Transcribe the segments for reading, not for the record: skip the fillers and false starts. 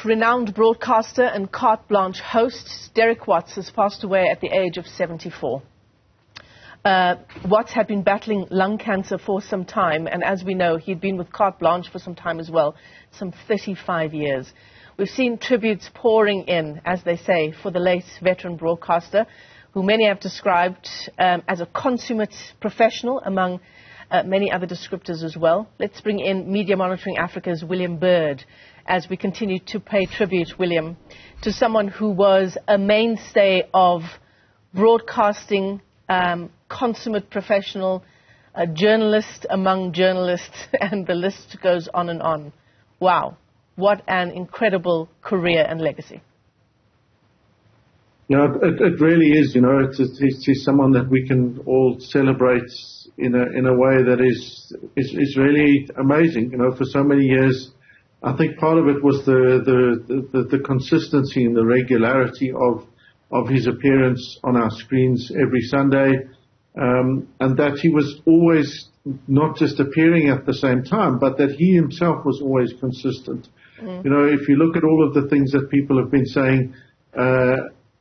Renowned broadcaster and Carte Blanche host Derek Watts has passed away at the age of 74. Watts had been battling lung cancer for some time, and as we know, he'd been with Carte Blanche for some time as well, some 35 years. We've seen tributes pouring in, as they say, for the late veteran broadcaster, who many have described as a consummate professional, among many other descriptors as well. Let's bring in Media Monitoring Africa's William Bird as we continue to pay tribute, William, to someone who was a mainstay of broadcasting, consummate professional, a journalist among journalists, and the list goes on and on. Wow, what an incredible career and legacy. Yeah, it really is. You know, it's someone that we can all celebrate in a way that is really amazing. You know, for so many years, I think part of it was the consistency and the regularity of his appearance on our screens every Sunday, and that he was always not just appearing at the same time, but that he himself was always consistent. You know, if you look at all of the things that people have been saying,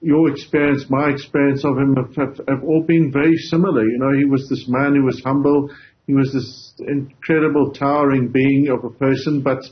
your experience, my experience of him have all been very similar. You know, he was this man who was humble. He was this incredible, towering being of a person, but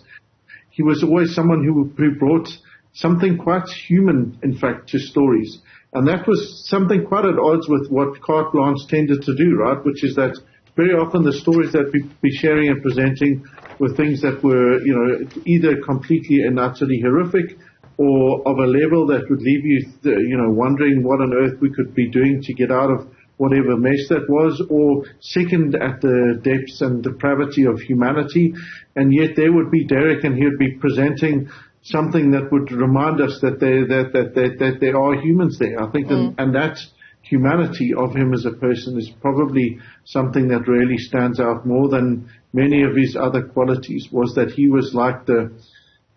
he was always someone who brought something quite human, in fact, to stories. And that was something quite at odds with what Carte Blanche tended to do, right? Which is that very often the stories that we'd be sharing and presenting were things that were, you know, either completely and utterly horrific, or of a level that would leave you, you know, wondering what on earth we could be doing to get out of whatever mess that was, or second at the depths and depravity of humanity. And yet there would be Derek, and he would be presenting something that would remind us that there are humans there. I think, and that humanity of him as a person is probably something that really stands out more than many of his other qualities, was that he was like the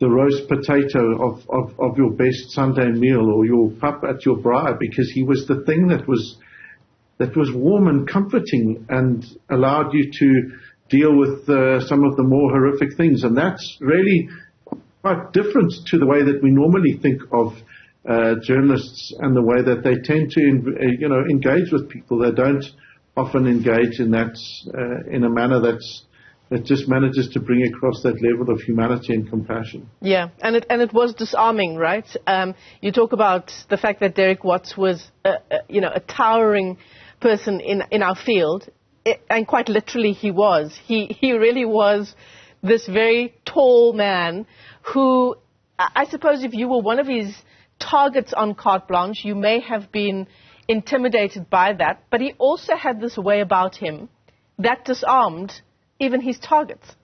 roast potato of your best Sunday meal, or your pup at your braai, because he was the thing that was warm and comforting and allowed you to deal with some of the more horrific things. And that's really quite different to the way that we normally think of journalists and the way that they tend to engage with people. They don't often engage in that in a manner that just manages to bring across that level of humanity and compassion. Yeah, and it was disarming, right? You talk about the fact that Derek Watts was, a towering person in our field, and quite literally he was. He really was this very tall man who, I suppose if you were one of his targets on Carte Blanche, you may have been intimidated by that, but he also had this way about him that disarmed even his targets.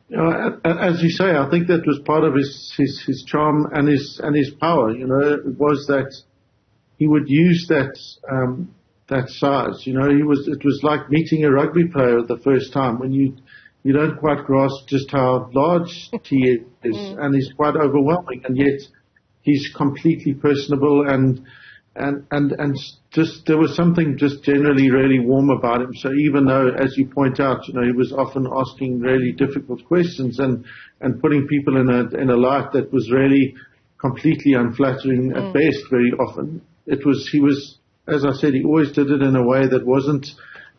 You know, as you say, I think that was part of his charm and his power. You know, it was that he would use that size. You know, it was like meeting a rugby player the first time, when you don't quite grasp just how large he is, and he's quite overwhelming, and yet he's completely personable and just there was something just generally really warm about him. So even though, as you point out, you know, he was often asking really difficult questions and putting people in a light that was really completely unflattering at best very often, he was, as I said, he always did it in a way that wasn't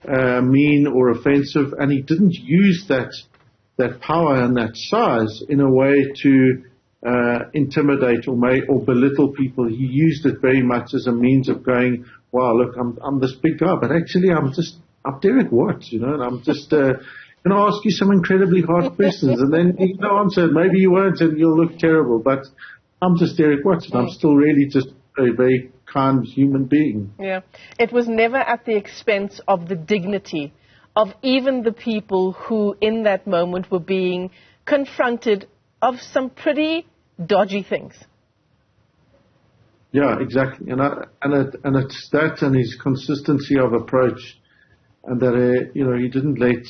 mean or offensive, and he didn't use that power and that size in a way to intimidate or belittle people. He used it very much as a means of going, wow, look, I'm this big guy, but actually I'm Derek Watts, you know, and I'm just going to ask you some incredibly hard questions, and then you can answer, maybe you won't, and you'll look terrible, but I'm just Derek Watts, and I'm still really just a very kind human being. Yeah, it was never at the expense of the dignity of even the people who in that moment were being confronted of some pretty dodgy things. Yeah, exactly, and it's that and his consistency of approach, and that he didn't let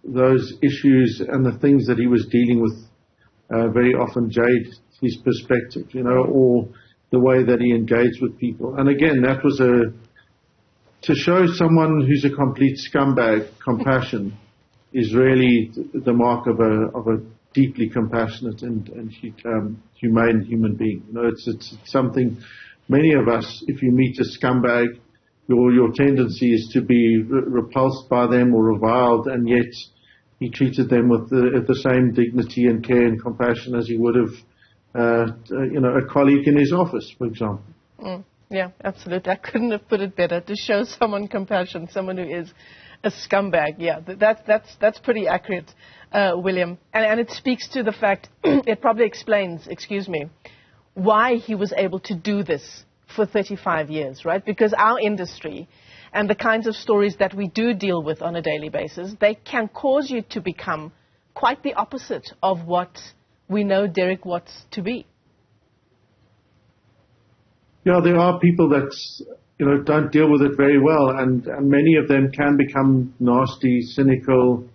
those issues and the things that he was dealing with very often jade his perspective, you know, or the way that he engaged with people. And again, that was to show someone who's a complete scumbag compassion is really the mark of a deeply compassionate and humane human being. You know, it's something many of us, if you meet a scumbag, your tendency is to be repulsed by them or reviled, and yet he treated them with the same dignity and care and compassion as he would have, a colleague in his office, for example. Yeah, absolutely. I couldn't have put it better. To show someone compassion, someone who is a scumbag. Yeah, that's pretty accurate, William. And it speaks to the fact, it probably explains, why he was able to do this for 35 years, right? Because our industry and the kinds of stories that we do deal with on a daily basis, they can cause you to become quite the opposite of what we know Derek Watts to be. Yeah, there are people that, don't deal with it very well, and many of them can become nasty, cynical,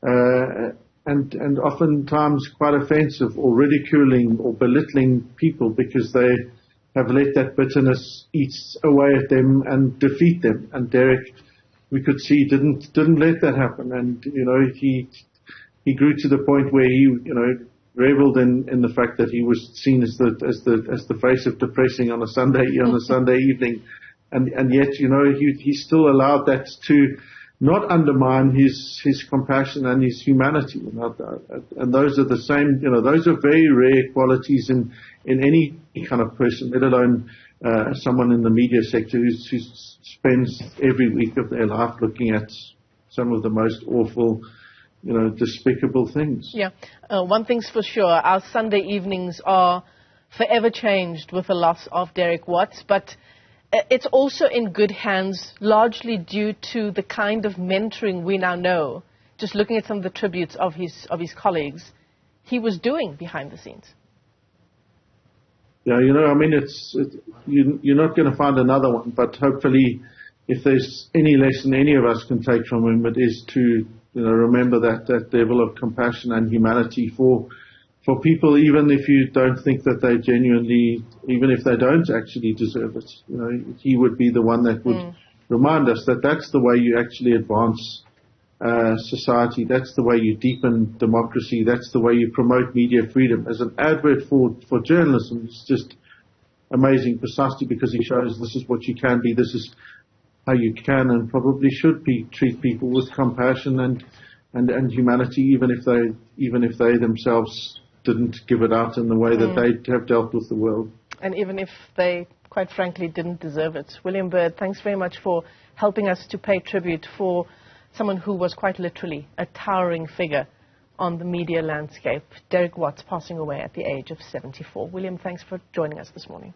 and oftentimes quite offensive or ridiculing or belittling people because they have let that bitterness eat away at them and defeat them. And Derek, we could see, didn't let that happen. And, he grew to the point where he, reveled in the fact that he was seen as the face of depressing on a Sunday evening. And yet, he still allowed that to not undermine his compassion and his humanity. And those are the same, those are very rare qualities in any kind of person, let alone someone in the media sector who spends every week of their life looking at some of the most awful, despicable things. Yeah. One thing's for sure, our Sunday evenings are forever changed with the loss of Derek Watts, but it's also in good hands, largely due to the kind of mentoring we now know, just looking at some of the tributes of his colleagues, he was doing behind the scenes. Yeah, you're not going to find another one, but hopefully if there's any lesson any of us can take from him, it is to remember that level of compassion and humanity for people, even if you don't think that they genuinely, even if they don't actually deserve it. He would be the one that would remind us that that's the way you actually advance society. That's the way you deepen democracy. That's the way you promote media freedom. As an advert for journalism, it's just amazing, precisely because he shows this is what you can be. This is how you can and probably should treat people with compassion and humanity, even if they themselves didn't give it out in the way that they have dealt with the world. And even if they, quite frankly, didn't deserve it. William Bird, thanks very much for helping us to pay tribute for someone who was quite literally a towering figure on the media landscape. Derek Watts passing away at the age of 74. William, thanks for joining us this morning.